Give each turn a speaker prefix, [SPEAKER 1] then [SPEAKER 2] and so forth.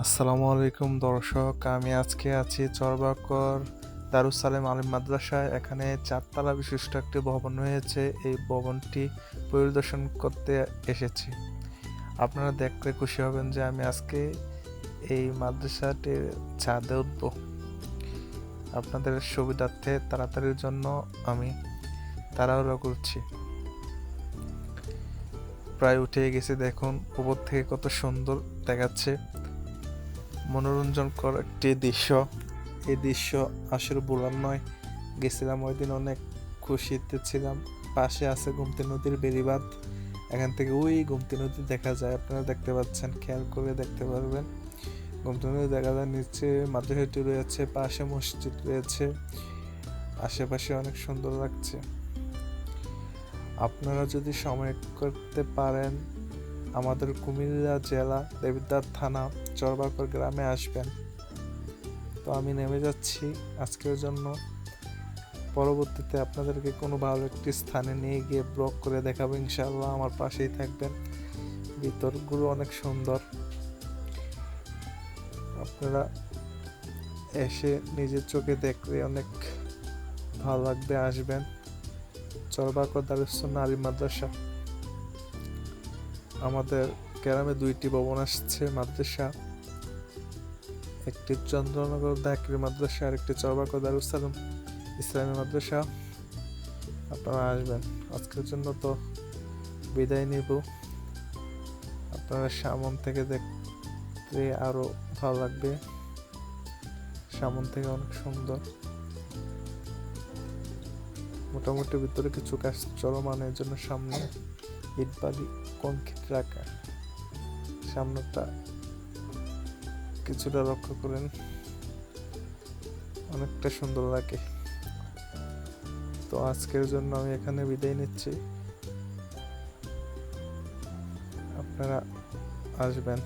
[SPEAKER 1] আসসালামু আলাইকুম দর্শক, আমি আজকে আছি চরবাকর দারুস সালেম আলিম মাদ্রাসায়। এখানে চারতলা বিশিষ্ট একটি ভবন রয়েছে। এই ভবনটি পরিদর্শন করতে এসেছি। আপনারা দেখলে খুশি হবেন যে আমি আজকে এই মাদ্রাসাটির ছাদে উঠব। আপনাদের সুবিধার্থে তাড়াতাড়ির জন্য আমি তাড়াহুড়ো করছি। প্রায় উঠে গেছি, দেখুন উপর থেকে কত সুন্দর দেখাচ্ছে, মনোরঞ্জনকর একটি দৃশ্য। এই দৃশ্য আসলে বলার নয়। গেছিলাম ওই দিন, অনেক খুশিতে ছিলাম। পাশে আছে গোমতী নদীর বেড়িবাঁধ। এখান থেকে ওই গোমতী নদী দেখা যায়, আপনারা দেখতে পাচ্ছেন, খেয়াল করে দেখতে পারবেন। গোমতী নদী দেখা যায়, নিচে মাদ্রাসাটি রয়েছে, পাশে মসজিদ রয়েছে, আশেপাশে অনেক সুন্দর লাগছে। আপনারা যদি সময় করতে পারেন, আমাদের কুমিল্লা জেলা দেবিদ্বার থানা চরবাকর গ্রামে আসবেন। তো আমি নেমে যাচ্ছি আজকের জন্য। পরবর্তীতে আপনাদেরকে কোনো ভালো একটি স্থানে নিয়ে গিয়ে ব্লগ করে দেখাবো ইনশাআল্লাহ। আমার পাশেই থাকবেন। ভিতরগুলো অনেক সুন্দর, আপনারা এসে নিজের চোখে দেখলে অনেক ভালো লাগবে। আসবেন চরবাকর দারুস সালেম আলিম মাদ্রাসা। আমাদের গ্রামে দুইটি ভবন আসছে মাদ্রাসা, একটি চন্দ্রনগর দাকির মাদ্রাসা আর একটি চরবাকর দারুস সালেম ইসলামী মাদ্রাসা। আপনারা আসবেন। আজকের জন্য তো বিদায় নিব। আপনারা সামন থেকে দেখতে আরো ভালো লাগবে। সামন থেকে অনেক সুন্দর। মোটামুটি ভিতরে কিছু কাজ চলমান, এর জন্য সামনে ইট বালি কংক্রিট রাখা। সামনেটা কিছুটা লক্ষ্য করেন, অনেকটা সুন্দর লাগে। তো আজকের জন্য আমি এখানে বিদায় নিচ্ছি। আপনারা আসবেন।